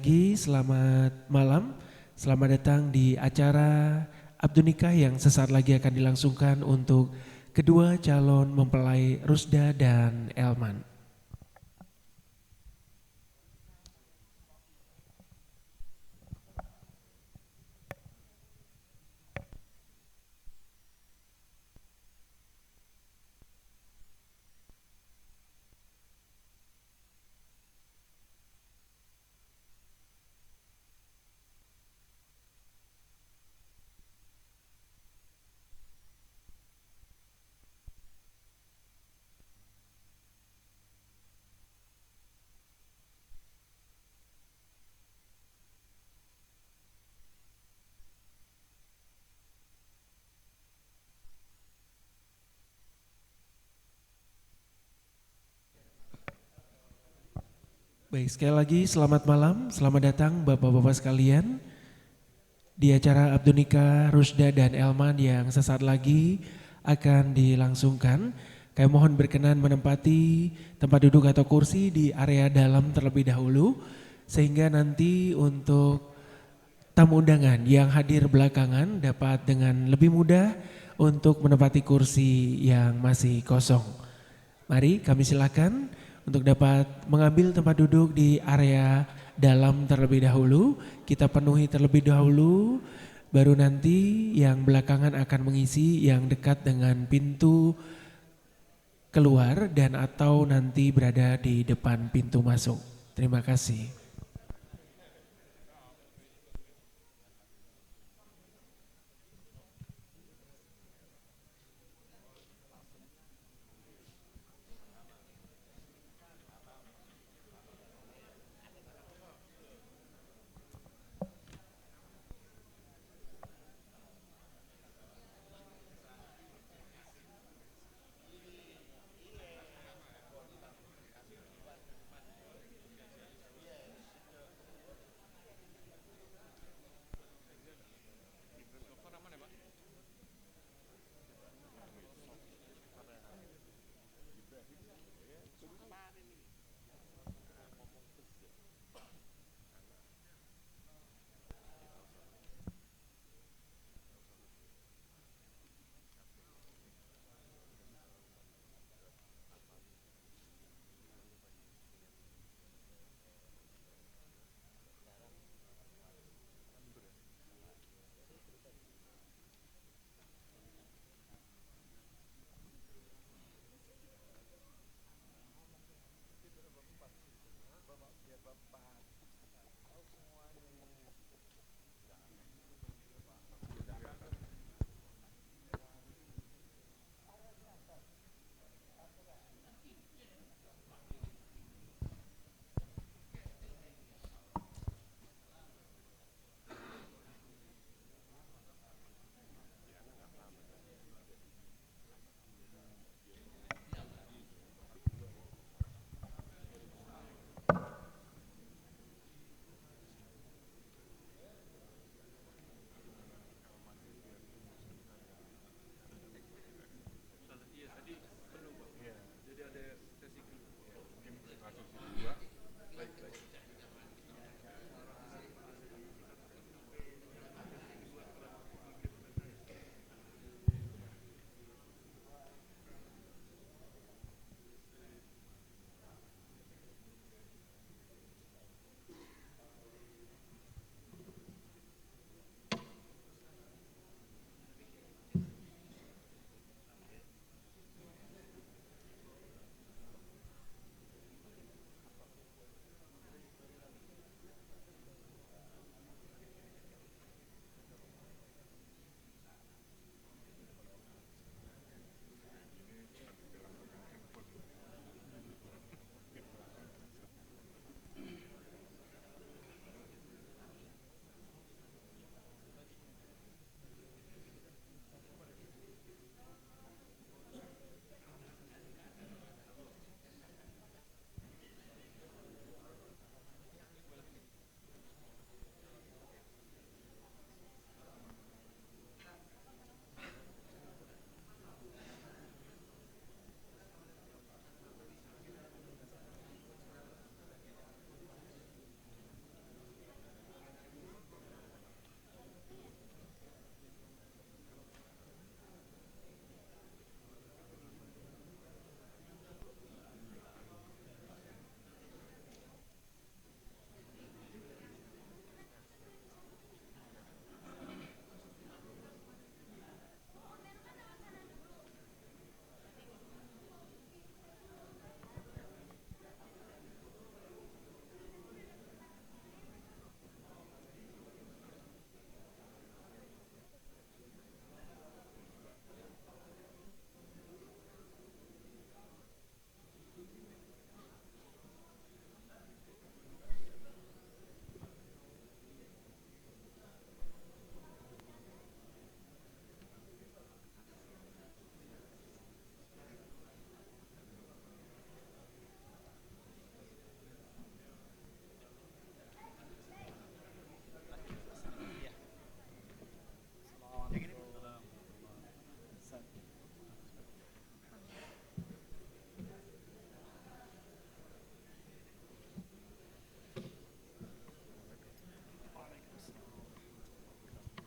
lagi, selamat malam. Selamat datang di acara Abdunikah yang sesaat lagi akan dilangsungkan untuk kedua calon mempelai Rusda dan Elman. Baik, sekali lagi selamat malam, selamat datang Bapak-Bapak sekalian di acara Abdunikah Rusda dan Elman yang sesaat lagi akan dilangsungkan. Kami mohon berkenan menempati tempat duduk atau kursi di area dalam terlebih dahulu, sehingga nanti untuk tamu undangan yang hadir belakangan dapat dengan lebih mudah untuk menempati kursi yang masih kosong. Mari kami silakan untuk dapat mengambil tempat duduk di area dalam terlebih dahulu. Kita penuhi terlebih dahulu, baru nanti yang belakangan akan mengisi yang dekat dengan pintu keluar dan atau nanti berada di depan pintu masuk. Terima kasih.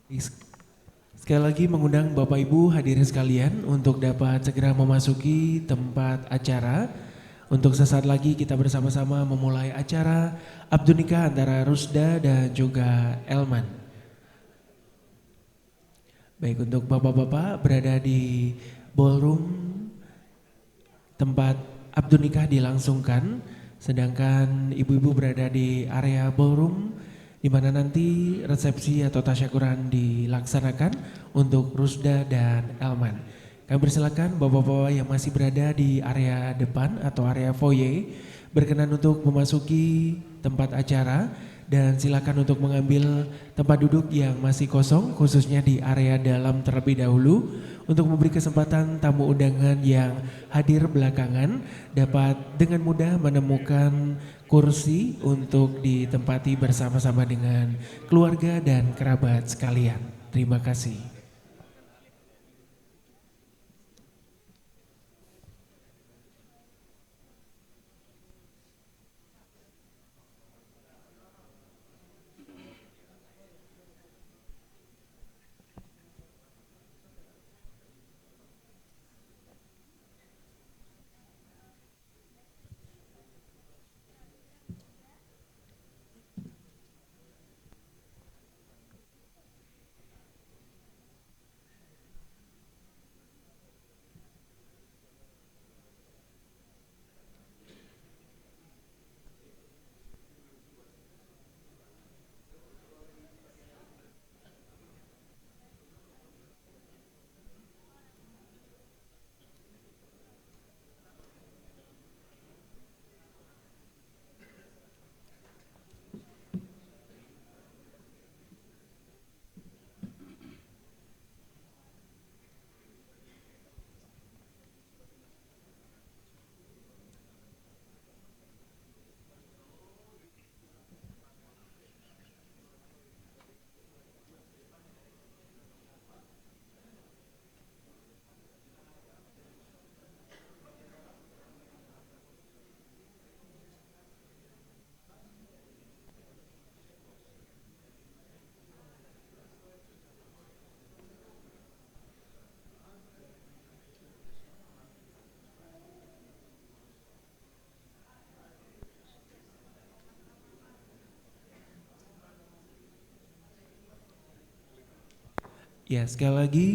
Sekali lagi mengundang Bapak Ibu hadirin sekalian untuk dapat segera memasuki tempat acara. Untuk sesaat lagi kita bersama-sama memulai acara Abdul Nikah antara Rusda dan juga Elman. Baik, untuk Bapak-Bapak berada di ballroom tempat Abdul Nikah dilangsungkan, sedangkan ibu-ibu berada di area ballroom di mana nanti resepsi atau tasyakuran dilaksanakan untuk Rusda dan Elman. Kami persilakan bapak-bapak yang masih berada di area depan atau area foyer berkenan untuk memasuki tempat acara dan silakan untuk mengambil tempat duduk yang masih kosong khususnya di area dalam terlebih dahulu untuk memberi kesempatan tamu undangan yang hadir belakangan dapat dengan mudah menemukan kursi untuk ditempati bersama-sama dengan keluarga dan kerabat sekalian. Terima kasih. Ya, sekali lagi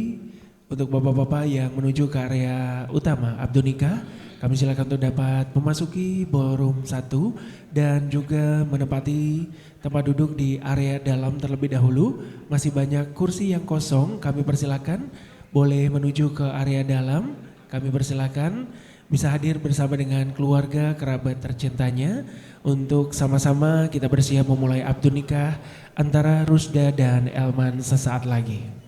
untuk bapak-bapak yang menuju ke area utama Abdul Nikah, kami silakan untuk dapat memasuki ballroom 1 dan juga menempati tempat duduk di area dalam terlebih dahulu. Masih banyak kursi yang kosong, kami persilakan boleh menuju ke area dalam. Kami persilakan bisa hadir bersama dengan keluarga kerabat tercintanya untuk sama-sama kita bersiap memulai Abdul Nikah antara Rusda dan Elman sesaat lagi.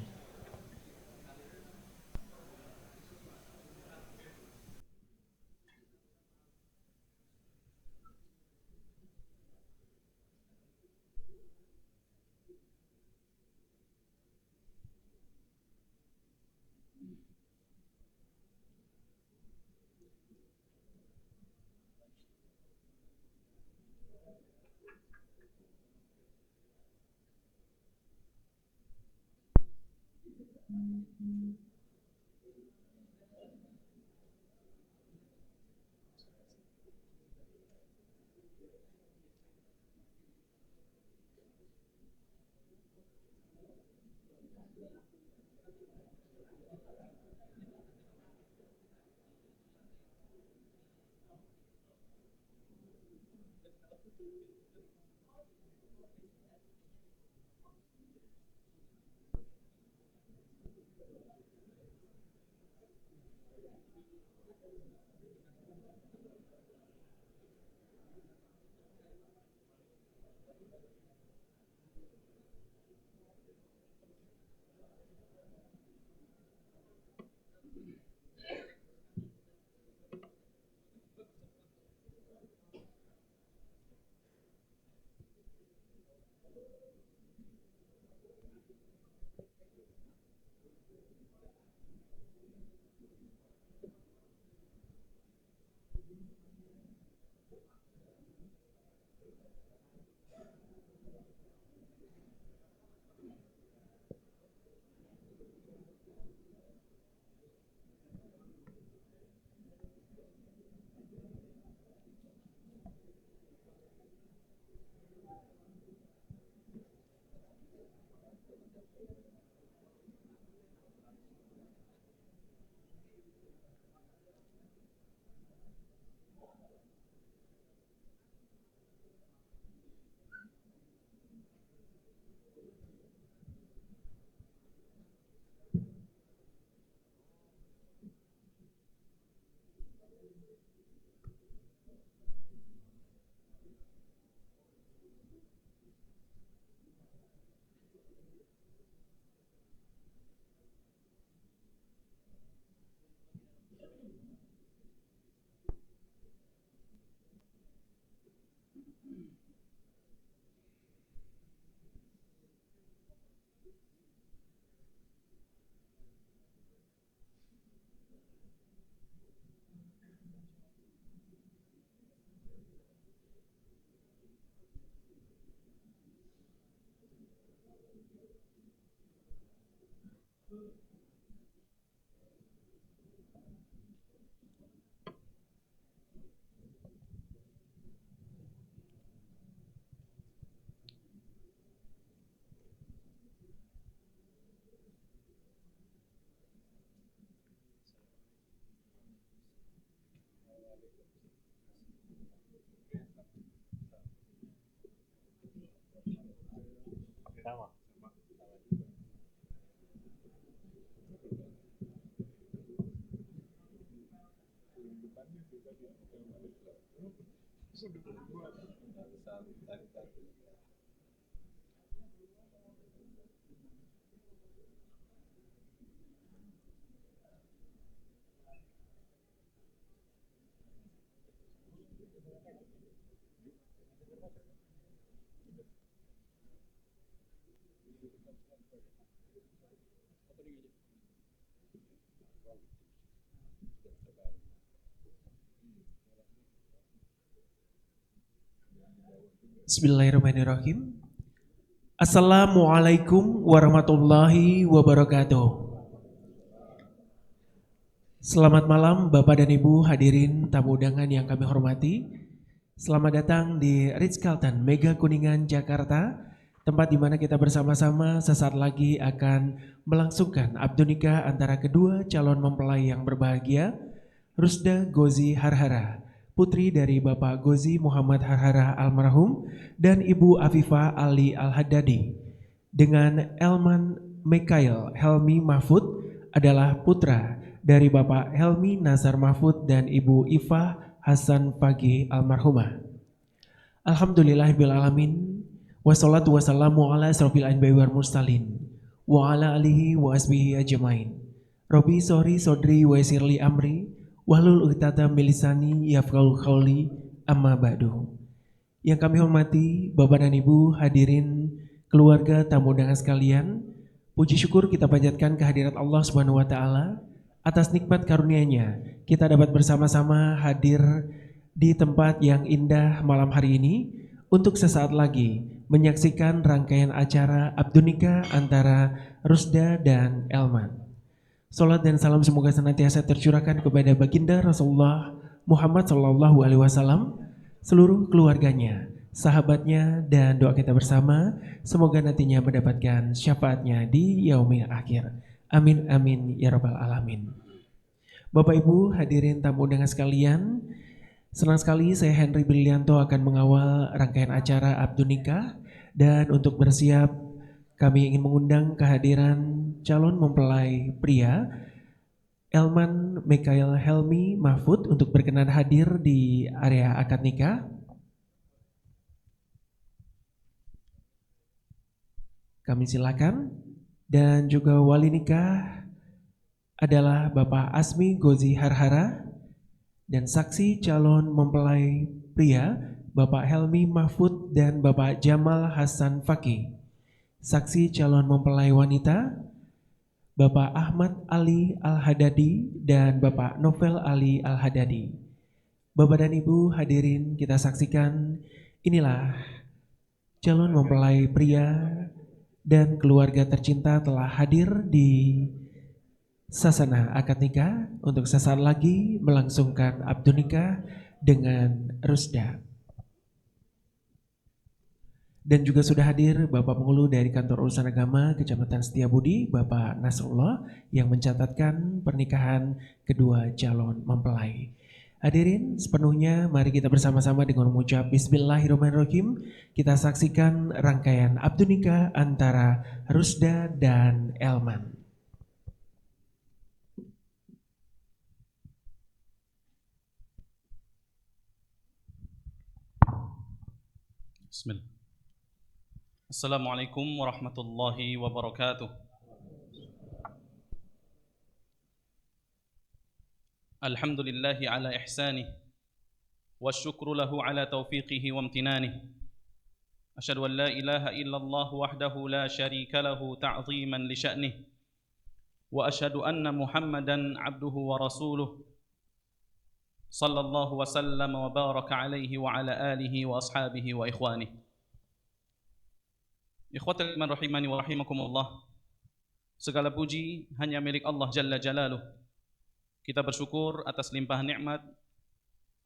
Bismillahirrahmanirrahim. Assalamualaikum warahmatullahi wabarakatuh. Selamat malam Bapak dan Ibu hadirin tamu undangan yang kami hormati. Selamat datang di Ritz-Carlton Mega Kuningan, Jakarta, tempat di mana kita bersama-sama sesaat lagi akan melangsungkan akad nikah antara kedua calon mempelai yang berbahagia, Rusda Gozi Harhara, putri dari Bapak Gozi Muhammad Harhara almarhum dan Ibu Afifah Ali Al-Haddadi, dengan Elman Mikail Helmi Mahfud adalah putra dari Bapak Helmi Nazar Mahfud dan Ibu Ifah Hasan Pagi almarhumah. Alhamdulillahirabbil alamin, wassalatu wassalamu ala asrofil anbiya'i wal mursalin wa ala alihi wa asbihi ajmain. Rabbi sori sodri wa yassirli amri wahlul 'uqdatam min lisani yafqahu qawli, amma ba'du. Yang kami hormati Bapak dan Ibu hadirin keluarga tamu undangan sekalian, puji syukur kita panjatkan kehadirat Allah Subhanahu wa taala atas nikmat karunia-Nya kita dapat bersama-sama hadir di tempat yang indah malam hari ini untuk sesaat lagi menyaksikan rangkaian acara akad nikah antara Rusda dan Elman. Salat dan salam semoga senantiasa tercurahkan kepada baginda Rasulullah Muhammad SAW, seluruh keluarganya, sahabatnya, dan doa kita bersama semoga nantinya mendapatkan syafaatnya di yaumil akhir. Amin amin ya rabbal alamin. Bapak Ibu hadirin tamu undangan sekalian, senang sekali saya Henry Brilianto akan mengawal rangkaian acara akad nikah, dan untuk bersiap kami ingin mengundang kehadiran calon mempelai pria Elman Mikail Helmi Mahfud untuk berkenan hadir di area akad nikah. Kami silakan. Dan juga wali nikah adalah Bapak Asmi Gozi Harhara dan saksi calon mempelai pria Bapak Helmi Mahfud dan Bapak Jamal Hasan Faki. Saksi calon mempelai wanita Bapak Ahmad Ali Al-Haddadi dan Bapak Novel Ali Al-Haddadi. Bapak dan Ibu hadirin kita saksikan, inilah calon mempelai pria dan keluarga tercinta telah hadir di sasana akad nikah untuk sesaat lagi melangsungkan akad nikah dengan Rusda. Dan juga sudah hadir Bapak Penghulu dari Kantor Urusan Agama Kecamatan Setiabudi, Bapak Nasrullah, yang mencatatkan pernikahan kedua calon mempelai. Hadirin sepenuhnya mari kita bersama-sama dengan mengucap Bismillahirrahmanirrahim kita saksikan rangkaian akad nikah antara Rusda dan Elman. Bismillah. Assalamualaikum warahmatullahi wabarakatuh. Alhamdulillahi ala ihsanih wa syukru lahu ala taufiqihi wa amtinanih. Asyhadu an la ilaha illallah wahdahu la syarika lahu ta'ziman li sya'nih. Wa asyhadu anna Muhammadan abduhu wa rasuluh. Sallallahu wa sallam wa baraka alaihi wa ala alihi wa ashabihi wa ikhwanih. Ikhwatal iman rahimani wa rahimakumullah. Segala puji hanya milik Allah Jalla Jalaluh. Kita bersyukur atas limpahan nikmat,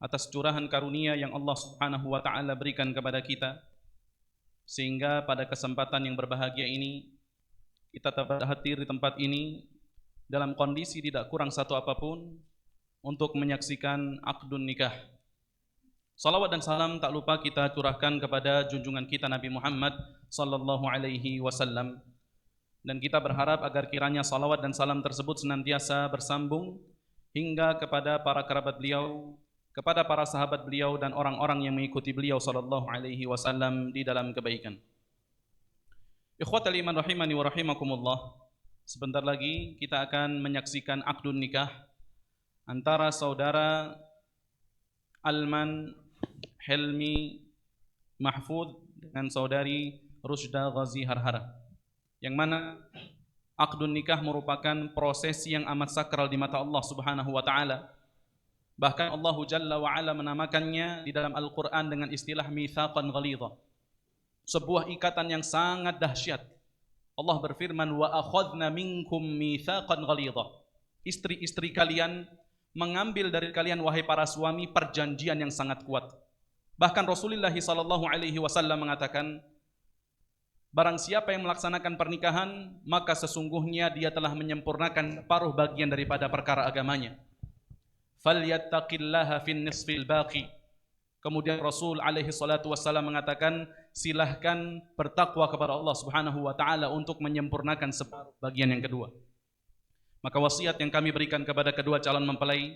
atas curahan karunia yang Allah Subhanahu wa taala berikan kepada kita, sehingga pada kesempatan yang berbahagia ini kita dapat hadir di tempat ini dalam kondisi tidak kurang satu apapun untuk menyaksikan akdun nikah. Salawat dan salam tak lupa kita curahkan kepada junjungan kita Nabi Muhammad sallallahu alaihi wasallam, dan kita berharap agar kiranya salawat dan salam tersebut senantiasa bersambung hingga kepada para kerabat beliau, kepada para sahabat beliau dan orang-orang yang mengikuti beliau sallallahu alaihi wasallam di dalam kebaikan. Ikhwatal iman rahimani wa rahimakumullah. Sebentar lagi kita akan menyaksikan akdun nikah antara saudara Alman Helmi Mahfud dengan saudari Rusda Ghazi Harhara, yang mana akdun nikah merupakan prosesi yang amat sakral di mata Allah Subhanahu wa taala. Bahkan Allah Jalla wa Ala menamakannya di dalam Al-Qur'an dengan istilah mitsaqan ghalidha, sebuah ikatan yang sangat dahsyat. Allah berfirman, wa akhadna minkum mitsaqan ghalidha. Istri-istri kalian mengambil dari kalian wahai para suami perjanjian yang sangat kuat. Bahkan Rasulullah sallallahu alaihi wasallam mengatakan, barang siapa yang melaksanakan pernikahan, maka sesungguhnya dia telah menyempurnakan paruh bagian daripada perkara agamanya. Falyattaqillaha fin nisfil baqi. Kemudian Rasul alaihi salatu wasallam mengatakan, silahkan bertakwa kepada Allah Subhanahu wa taala untuk menyempurnakan separuh bagian yang kedua. Maka wasiat yang kami berikan kepada kedua calon mempelai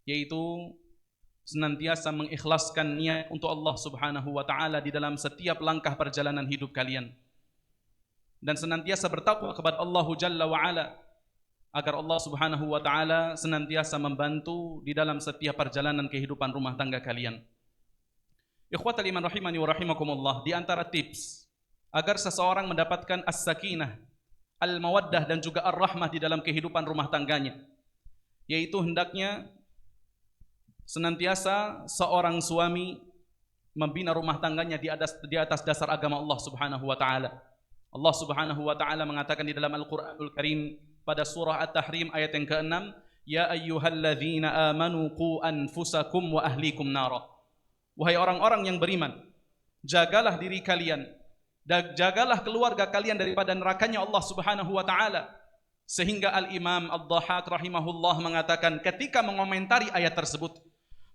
yaitu senantiasa mengikhlaskan niat untuk Allah Subhanahu wa taala di dalam setiap langkah perjalanan hidup kalian, dan senantiasa bertakwa kepada Allah Jalla wa Ala agar Allah Subhanahu wa taala senantiasa membantu di dalam setiap perjalanan kehidupan rumah tangga kalian. Ikhwatal iman rahimani wa rahimakumullah, di antara tips agar seseorang mendapatkan as-sakinah, al-mawaddah dan juga ar-rahmah di dalam kehidupan rumah tangganya, yaitu hendaknya senantiasa seorang suami membina rumah tangganya di atas dasar agama Allah Subhanahu wa taala. Allah Subhanahu wa taala mengatakan di dalam Al-Qur'anul Karim pada surah At-Tahrim ayat yang ke-6, ya ayyuhalladzina amanu qu anfusakum wa ahlikum nara. Wahai orang-orang yang beriman, jagalah diri kalian dan jagalah keluarga kalian daripada nerakanya Allah Subhanahu wa taala. Sehingga Al-Imam Ad-Dhahhak rahimahullah mengatakan ketika mengomentari ayat tersebut,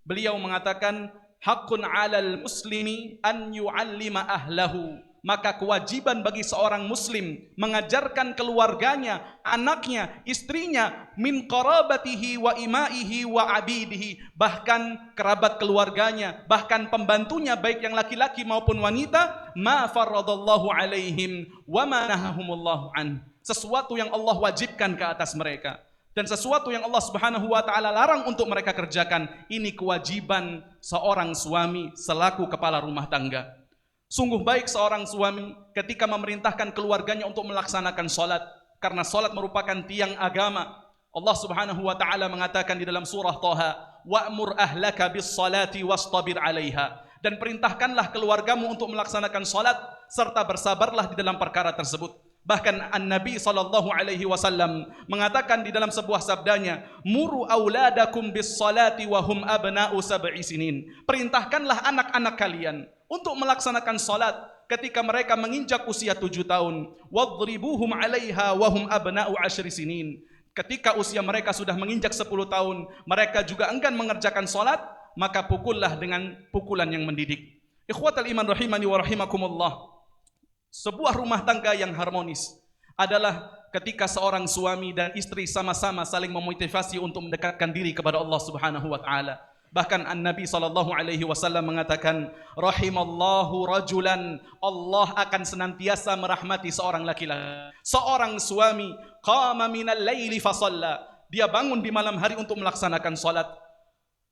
beliau mengatakan, haqqun 'alal muslimi an yu'allima ahlahu. Maka kewajiban bagi seorang muslim mengajarkan keluarganya, anaknya, istrinya, min qarabatihi wa imaihi wa abidihi, bahkan kerabat keluarganya, bahkan pembantunya baik yang laki-laki maupun wanita, ma faradallahu alaihim wa ma nahahumullahu an. Sesuatu yang Allah wajibkan ke atas mereka dan sesuatu yang Allah Subhanahu wa taala larang untuk mereka kerjakan. Ini kewajiban seorang suami selaku kepala rumah tangga. Sungguh baik seorang suami ketika memerintahkan keluarganya untuk melaksanakan salat, karena salat merupakan tiang agama. Allah Subhanahu wa taala mengatakan di dalam surah Thaha, wa'mur ahlaka bis salati wastabir 'alaiha. Dan perintahkanlah keluargamu untuk melaksanakan salat serta bersabarlah di dalam perkara tersebut. Bahkan An-Nabi sallallahu alaihi wasallam mengatakan di dalam sebuah sabdanya, muru auladakum bis salati wa hum abna'u sab'i sinin. Perintahkanlah anak-anak kalian untuk melaksanakan salat ketika mereka menginjak usia 7 tahun. Wadribuhum 'alaiha wa hum abna'u 10 sinin. Ketika usia mereka sudah menginjak 10 tahun, mereka juga enggan mengerjakan salat, maka pukullah dengan pukulan yang mendidik. Ikhwatal iman rahimani wa rahimakumullah. Sebuah rumah tangga yang harmonis adalah ketika seorang suami dan istri sama-sama saling memotivasi untuk mendekatkan diri kepada Allah Subhanahu wa taala. Bahkan An-Nabi sallallahu alaihi wasallam mengatakan, rahimallahu rajulan, Allah akan senantiasa merahmati seorang laki-laki, seorang suami, qama minal laili fa shalla, dia bangun di malam hari untuk melaksanakan salat.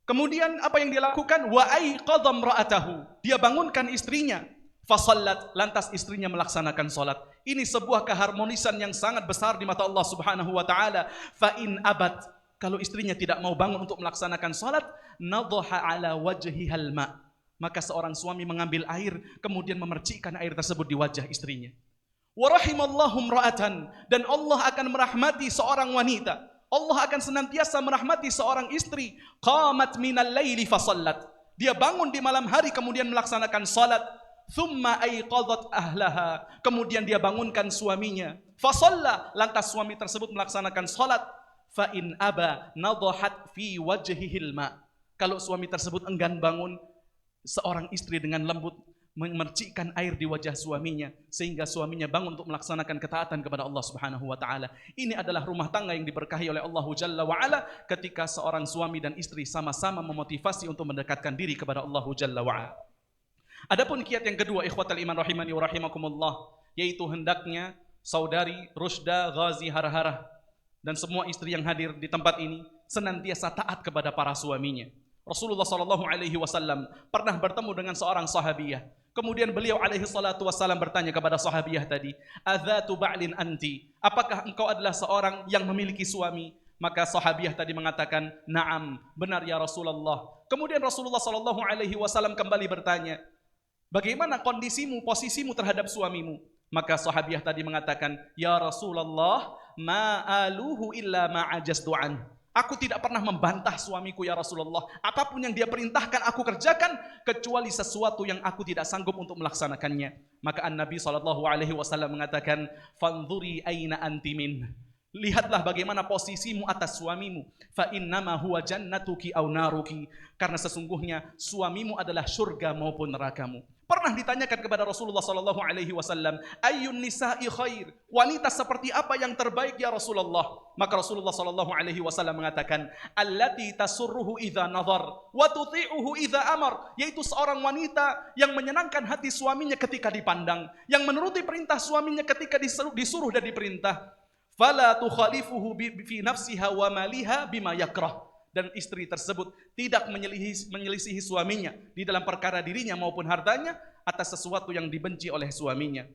Kemudian apa yang dia lakukan? Wa aiqadha imra'atahu, dia bangunkan istrinya. Fasallat, lantas istrinya melaksanakan salat. Ini sebuah keharmonisan yang sangat besar di mata Allah Subhanahu wa taala. Fa in abad, kalau istrinya tidak mau bangun untuk melaksanakan salat, nadhaha ala wajhihal ma, maka seorang suami mengambil air kemudian memercikkan air tersebut di wajah istrinya. Wa rahimallahu imra'atan, dan Allah akan merahmati seorang wanita, Allah akan senantiasa merahmati seorang istri, qamat minal laili fasallat, dia bangun di malam hari kemudian melaksanakan salat. Thumma aiqadhat ahlaha, kemudian dia bangunkan suaminya. Fasalla, lantas suami tersebut melaksanakan salat. Fa in aba nadhahat fi wajhihil ma, kalau suami tersebut enggan bangun, seorang istri dengan lembut memercikkan air di wajah suaminya sehingga suaminya bangun untuk melaksanakan ketaatan kepada Allah Subhanahu wa taala. Ini adalah rumah tangga yang diberkahi oleh Allah Jalla wa Ala ketika seorang suami dan istri sama-sama memotivasi untuk mendekatkan diri kepada Allah Jalla wa Ala. Adapun kiat yang kedua, ikhwatal iman rahimani wa rahimakumullah, yaitu hendaknya saudari Rusda Ghazi Harhara dan semua istri yang hadir di tempat ini senantiasa taat kepada para suaminya. Rasulullah sallallahu alaihi wasallam pernah bertemu dengan seorang sahabiyah. Kemudian beliau alaihi salatu wasallam bertanya kepada sahabiyah tadi, "Adzatu ba'lin anti?" Apakah engkau adalah seorang yang memiliki suami? Maka sahabiyah tadi mengatakan, "Na'am, benar ya Rasulullah." Kemudian Rasulullah sallallahu alaihi wasallam kembali bertanya, "Bagaimana kondisimu, posisimu terhadap suamimu?" Maka sahabiyah tadi mengatakan, "Ya Rasulullah, ma aluhu illa ma ajaztu an." Aku tidak pernah membantah suamiku ya Rasulullah. Apapun yang dia perintahkan aku kerjakan kecuali sesuatu yang aku tidak sanggup untuk melaksanakannya. Maka An-Nabi SAW mengatakan, "Fanzuri aina antimin." Lihatlah bagaimana posisimu atas suamimu. Fa innama huwa jannatuki aw naruki. Karena sesungguhnya suamimu adalah surga maupun nerakamu. Pernah ditanyakan kepada Rasulullah sallallahu alaihi wasallam, "Ayyun nisa'i khair?" Wanita seperti apa yang terbaik ya Rasulullah? Maka Rasulullah sallallahu alaihi wasallam mengatakan, "Allati tasurruhu idza nazar wa tuti'uhu idza amar." Yaitu seorang wanita yang menyenangkan hati suaminya ketika dipandang, yang menuruti perintah suaminya ketika disuruh dan diperintah. Fala tukhalifuhu fi nafsiha wa maliha bima yakrah. Dan istri tersebut tidak menyelisihi suaminya di dalam perkara dirinya maupun hartanya atas sesuatu yang dibenci oleh suaminya.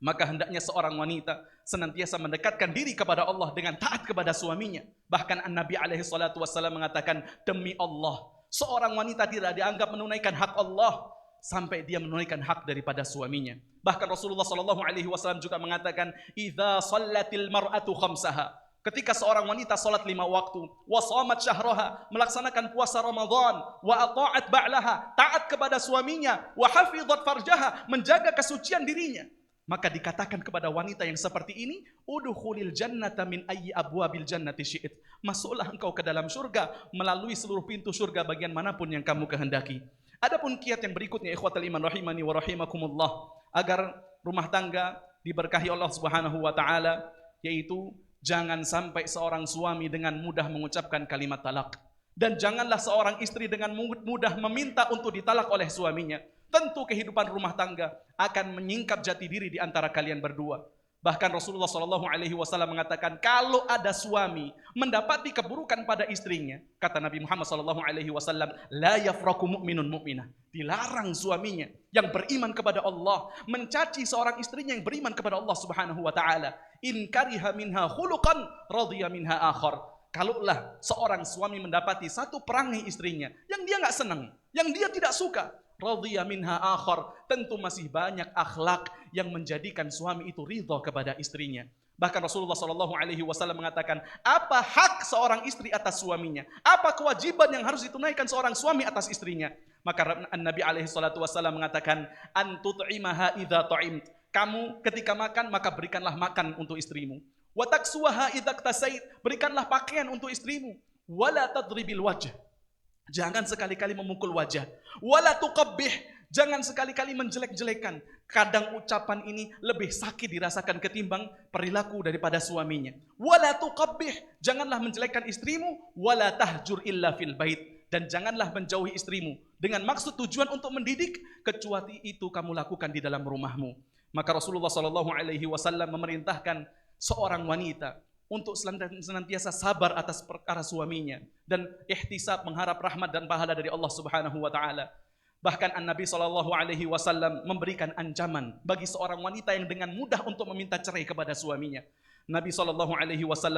Maka hendaknya seorang wanita senantiasa mendekatkan diri kepada Allah dengan taat kepada suaminya. Bahkan An-Nabi alaihi salatu wassalam mengatakan, demi Allah, seorang wanita tidak dianggap menunaikan hak Allah sampai dia menunaikan hak daripada suaminya. Bahkan Rasulullah sallallahu alaihi wasallam juga mengatakan, "Idza shallatil mar'atu khamsaha." Ketika seorang wanita salat 5 waktu, wa shamat syahraha, melaksanakan puasa Ramadan, wa ata'at ba'laha, taat kepada suaminya, wa hafizat farjaha, menjaga kesucian dirinya, maka dikatakan kepada wanita yang seperti ini, udkhulil jannata min ayyi abwabil jannati syi'it. Masuklah engkau ke dalam surga melalui seluruh pintu surga bagian manapun yang kamu kehendaki. Adapun kiat yang berikutnya, ikhwatal iman rahimani wa rahimakumullah, agar rumah tangga diberkahi Allah Subhanahu wa taala, yaitu jangan sampai seorang suami dengan mudah mengucapkan kalimat talak. Dan janganlah seorang istri dengan mudah meminta untuk ditalak oleh suaminya. Tentu kehidupan rumah tangga akan menyingkap jati diri di antara kalian berdua. Bahkan Rasulullah SAW mengatakan, kalau ada suami mendapati keburukan pada istrinya, kata Nabi Muhammad SAW, la yafraku mu'minun mu'minah. Dilarang suaminya yang beriman kepada Allah mencaci seorang istrinya yang beriman kepada Allah Subhanahu wa taala. In kariha minha khuluqan radhiya minha akhar. Kalaulah seorang suami mendapati satu perangai istrinya yang dia enggak senang, yang dia tidak suka, radhiya minha akhar, tentu masih banyak akhlak yang menjadikan suami itu ridha kepada istrinya. Bahkan Rasulullah SAW mengatakan, apa hak seorang istri atas suaminya? Apa kewajiban yang harus ditunaikan seorang suami atas istrinya? Maka Nabi SAW mengatakan, antut'imaha idza ta'imt. Kamu ketika makan maka berikanlah makan untuk istrimu. Wa taksuha idza iktasait. Berikanlah pakaian untuk istrimu. Wala tadribil wajh. Jangan sekali-kali memukul wajah. Wala tuqabbih. Jangan sekali-kali menjelek-jelekan. Kadang ucapan ini lebih sakit dirasakan ketimbang perilaku daripada suaminya. Wala tuqabbih. Janganlah menjelekkan istrimu. Wala tahjur illa fil bait. Dan janganlah menjauhi istrimu dengan maksud tujuan untuk mendidik, kecuali itu kamu lakukan di dalam rumahmu. Maka Rasulullah SAW memerintahkan seorang wanita untuk senantiasa sabar atas perkara suaminya dan ihtisab, mengharap rahmat dan pahala dari Allah Subhanahu wa taala. Bahkan An-Nabi SAW memberikan ancaman bagi seorang wanita yang dengan mudah untuk meminta cerai kepada suaminya. Nabi SAW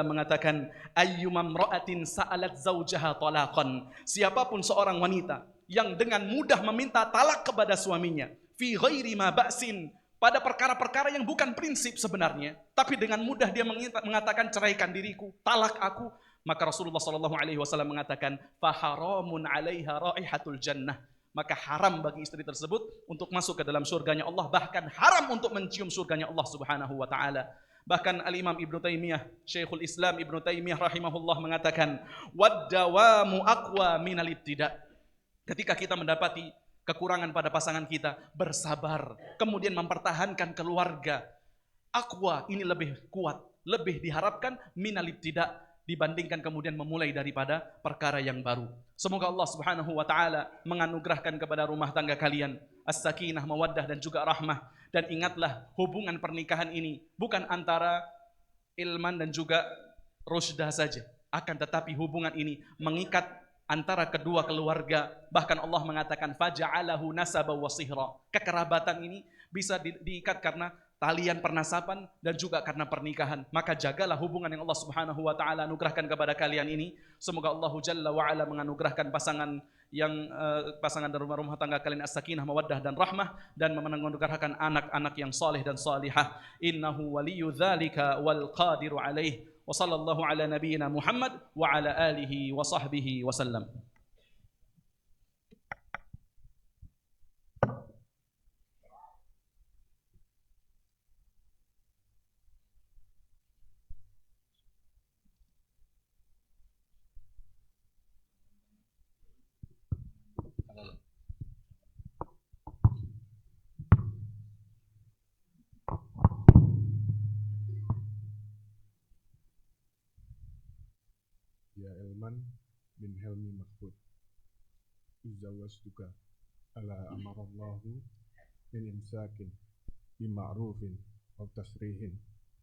mengatakan, ayyuma imra'atin sa'alat zawjaha talaqan. Siapapun seorang wanita yang dengan mudah meminta talak kepada suaminya, fi ghairi ma ba'sin, pada perkara-perkara yang bukan prinsip sebenarnya, tapi dengan mudah dia mengatakan ceraikan diriku, talak aku, maka Rasulullah SAW mengatakan, faharamun 'alaiha raihatul jannah. Maka haram bagi istri tersebut untuk masuk ke dalam surganya Allah, bahkan haram untuk mencium surganya Allah Subhanahu wa taala. Bahkan Al-Imam Ibnu Taimiyah, Syekhul Islam Ibnu Taimiyah rahimahullah mengatakan, wad-dawamu aqwa minal ibtida'. Ketika kita mendapati kekurangan pada pasangan kita, bersabar, kemudian mempertahankan keluarga. Aqwa ini lebih kuat, lebih diharapkan minal ibtida' dibandingkan kemudian memulai daripada perkara yang baru. Semoga Allah Subhanahu wa taala menganugerahkan kepada rumah tangga kalian as-sakinah, mawaddah dan juga rahmah. Dan ingatlah, hubungan pernikahan ini bukan antara Ilman dan juga Rusdah saja, akan tetapi hubungan ini mengikat antara kedua keluarga. Bahkan Allah mengatakan faja'alahu nasaba wa sihra. Kekerabatan ini bisa diikat karena talian pernasaban dan juga karena pernikahan. Maka jagalah hubungan yang Allah Subhanahu wa taala anugerahkan kepada kalian ini. Semoga Allah Jalla wa ala menganugerahkan pasangan dan rumah tangga kalian as-sakinah, mawaddah dan rahmah, dan menganugerahkan anak-anak yang saleh dan salihah. Innahu waliyyu dzalika wal qadiru alaih. Wa sallallahu ala nabiyyina Muhammad wa ala alihi wa sahbihi wasallam. Ya Elman bin Helmi Mahfud, Zawajtuka ala amarallahu min imsakin bima'rufin aw tasrihin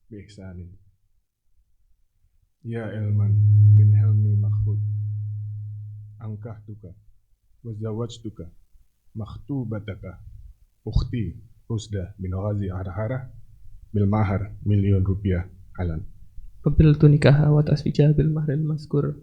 bi ihsanin. Ya Elman bin Helmi Mahfud, angkahtuka wa zawajtuka makhtubataka ukhti Rusda bin Ghazi Arhara bil mahar Rp1.000.000 halan. Qabiltu nikaha wa tasfija bil mahril mazkur.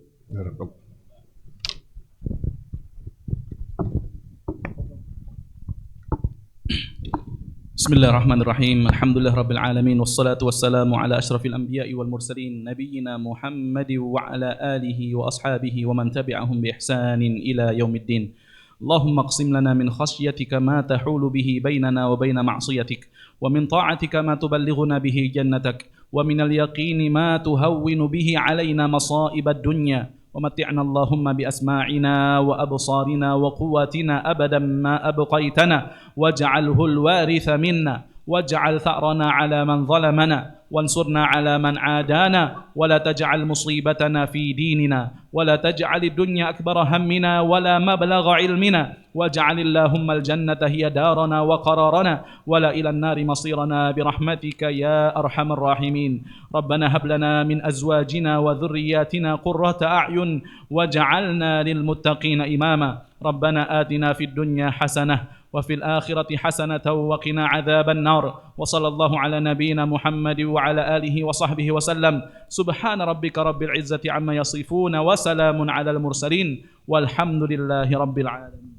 Bismillahirrahmanirrahim. Alhamdulillah rabbil alamin wassalatu wassalamu ala asyrafil anbiya'i wal mursalin nabiyyina Muhammad wa ala alihi wa ashabihi wa man tabi'ahum bi ihsanin ila yaumiddin. Allahumma qsim lana min khasyatika ma tahulu bihi bainana wa baina ma'siyatik wa min ta'atika ma tuballighuna bihi jannatak wa min al-yaqini ma tuhawwinu bihi alaina masa'ib ad-dunya wa matti'na Allahumma bi asma'ina wa absarina wa quwwatina abadan ma abqaitana waj'alhu al-waritha minna waj'al tha'rana 'ala man zalamana وانصرنا على من عادانا ولا تجعل مصيبتنا في ديننا ولا تجعل الدنيا أكبر همنا ولا مبلغ علمنا واجعل اللهم الجنة هي دارنا وقرارنا ولا إلى النار مصيرنا برحمتك يا أرحم الراحمين. ربنا هب لنا من أزواجنا وذرياتنا قرة أعين واجعلنا للمتقين إماما. ربنا آتنا في الدنيا حسنة وفي الآخرة حسنة وقنا عذاب النار. وصلى الله على نبينا محمد وعلى آله وصحبه وسلم. سبحان ربك رب العزة عما يصفون وسلام على المرسلين والحمد لله رب العالمين.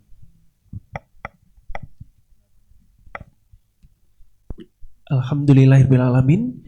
Alhamdulillahirabbil alamin.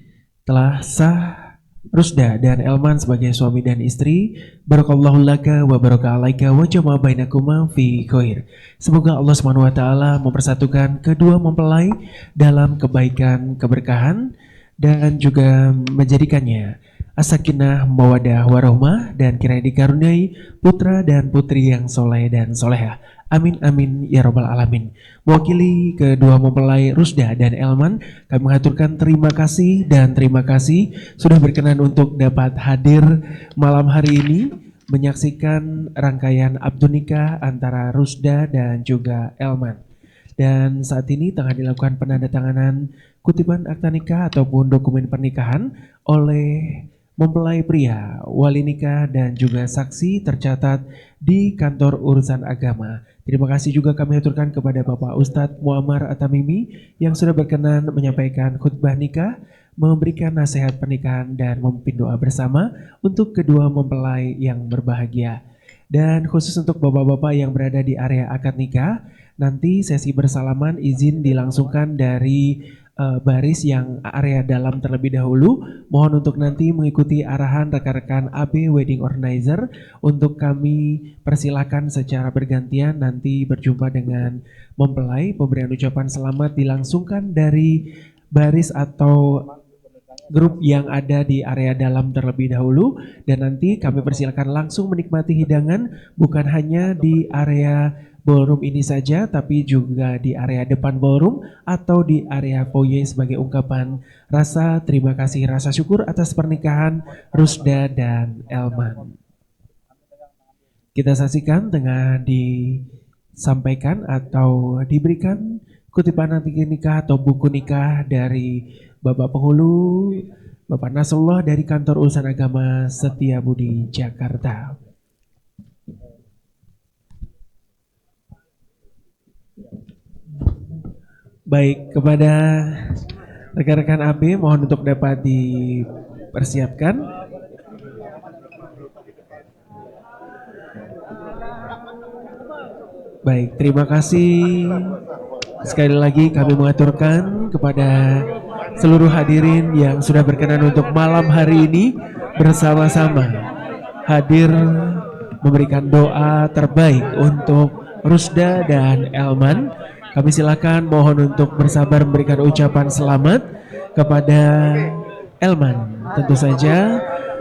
Telah sah Rusda dan Elman sebagai suami dan istri. Barakallahu laka wa baraka alaika wa jama'a bainakuma fi khair. Semoga Allah Subhanahu wa taala mempersatukan kedua mempelai dalam kebaikan, keberkahan, dan juga menjadikannya as-sakinah, mawaddah, warahmah, dan kiranya dikaruniai putra dan putri yang soleh dan solehah. Amin amin ya rabbal alamin. Mewakili kedua mempelai Rusda dan Elman, kami mengaturkan terima kasih sudah berkenan untuk dapat hadir malam hari ini menyaksikan rangkaian akad nikah antara Rusda dan juga Elman. Dan saat ini tengah dilakukan penandatanganan kutipan akta nikah ataupun dokumen pernikahan oleh mempelai pria, wali nikah dan juga saksi tercatat di kantor urusan agama. Terima kasih juga kami aturkan kepada Bapak Ustadz Muammar At-Tamimi yang sudah berkenan menyampaikan khutbah nikah, memberikan nasihat pernikahan dan memimpin doa bersama untuk kedua mempelai yang berbahagia. Dan khusus untuk bapak-bapak yang berada di area akad nikah, nanti sesi bersalaman izin dilangsungkan dari baris yang area dalam terlebih dahulu. Mohon untuk nanti mengikuti arahan rekan-rekan AB Wedding Organizer. Untuk kami persilakan secara bergantian nanti berjumpa dengan mempelai. Pemberian ucapan selamat dilangsungkan dari baris atau grup yang ada di area dalam terlebih dahulu, dan nanti kami persilakan langsung menikmati hidangan bukan hanya di area ballroom ini saja, tapi juga di area depan ballroom atau di area foyer sebagai ungkapan rasa terima kasih, rasa syukur atas pernikahan Rusda dan Elman. Kita saksikan tengah disampaikan atau diberikan kutipan akad nikah atau buku nikah dari Bapak Penghulu, Bapak Nasrullah dari Kantor Urusan Agama Setiabudi, Jakarta. Baik, kepada rekan-rekan AB mohon untuk dapat dipersiapkan. Baik, terima kasih. Sekali lagi kami mengaturkan kepada seluruh hadirin yang sudah berkenan untuk malam hari ini bersama-sama hadir memberikan doa terbaik untuk Rusda dan Elman. Kami silakan mohon untuk bersabar memberikan ucapan selamat kepada Elman tentu saja.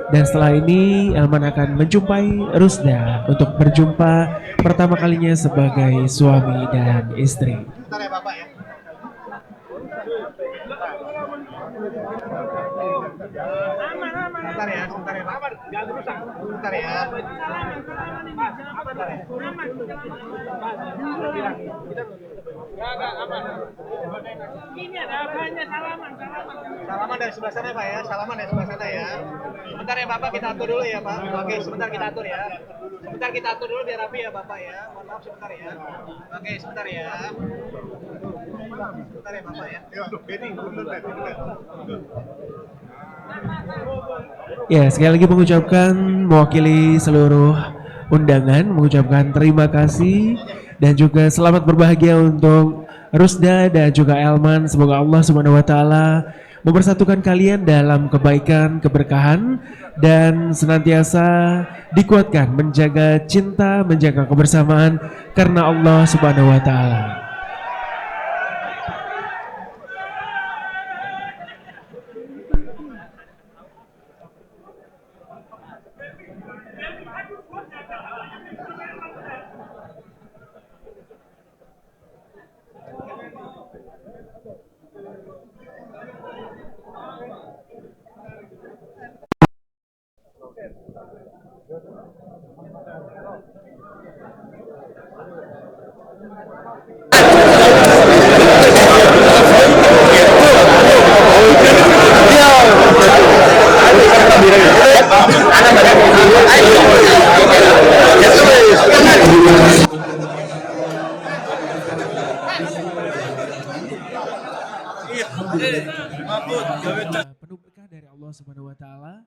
Dan setelah ini Elman akan menjumpai Rusda untuk berjumpa pertama kalinya sebagai suami dan istri. Bentar ya Bapak ya. Sebentar ya Pak. Jangan rusak. Sebentar ya. Ini ada apanya salaman. Salaman dari sebelah sana Pak ya. Salaman dari sebelah sana ya. Sebentar ya Bapak, kita atur dulu ya Pak. Oke, sebentar kita atur ya. Sebentar kita atur dulu biar rapi ya Bapak ya. Mohon maaf sebentar ya. Oke, sebentar ya. Sebentar ya Bapak ya. Ya, sekali lagi mengucapkan mewakili seluruh undangan, mengucapkan terima kasih dan juga selamat berbahagia untuk Rusda dan juga Elman. Semoga Allah Subhanahu wa taala mempersatukan kalian dalam kebaikan, keberkahan dan senantiasa dikuatkan menjaga cinta, menjaga kebersamaan karena Allah Subhanahu wa taala. Penuh berkah dari Allah Subhanahu wa taala.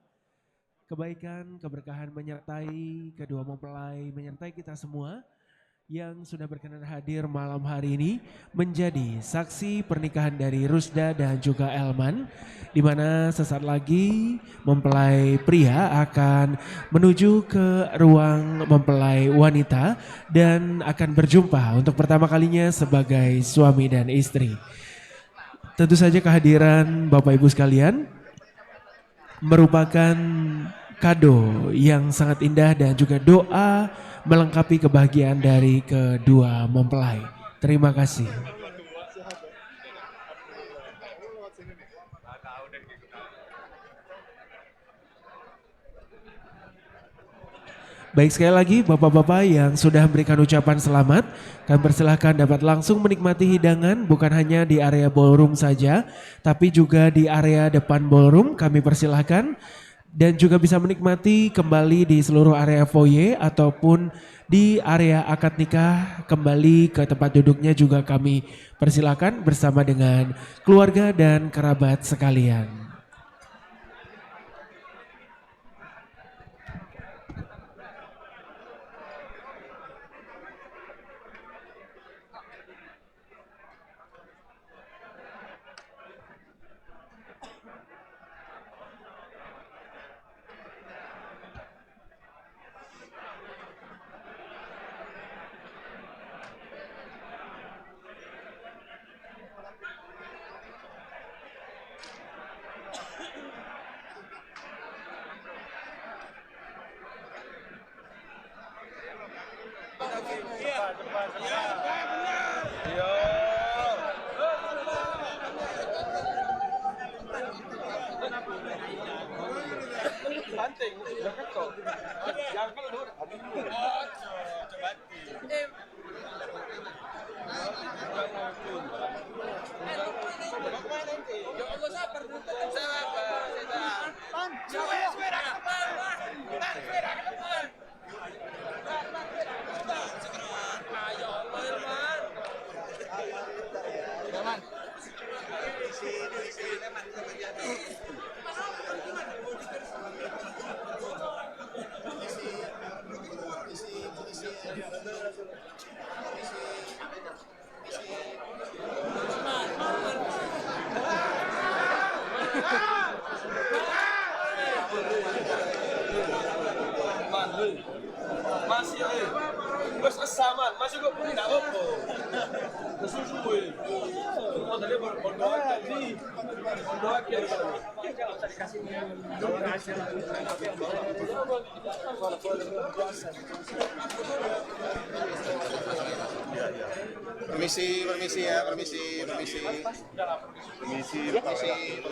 Kebaikan, keberkahan menyertai kedua mempelai, menyertai kita semua yang sudah berkenan hadir malam hari ini menjadi saksi pernikahan dari Rusda dan juga Elman, di mana sesaat lagi mempelai pria akan menuju ke ruang mempelai wanita dan akan berjumpa untuk pertama kalinya sebagai suami dan istri. Tentu saja kehadiran Bapak Ibu sekalian merupakan kado yang sangat indah dan juga doa melengkapi kebahagiaan dari kedua mempelai. Terima kasih. Baik, sekali lagi Bapak-Bapak yang sudah memberikan ucapan selamat, kami persilahkan dapat langsung menikmati hidangan bukan hanya di area ballroom saja, tapi juga di area depan ballroom kami persilahkan. Dan juga bisa menikmati kembali di seluruh area foyer ataupun di area akad nikah kembali ke tempat duduknya juga kami persilakan bersama dengan keluarga dan kerabat sekalian. Aman. Permisi ya, permisi.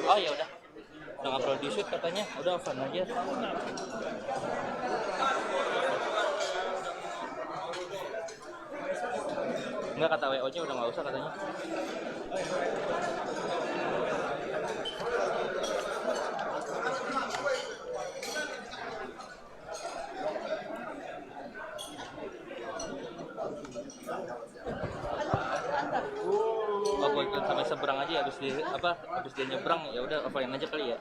Oh ya udah nggak perlu di shoot katanya, udah oven aja. Enggak, kata WO nya udah nggak usah katanya. Oh, buat sampai seberang aja ya, habis dia nyebrang ya udah offline aja kali ya.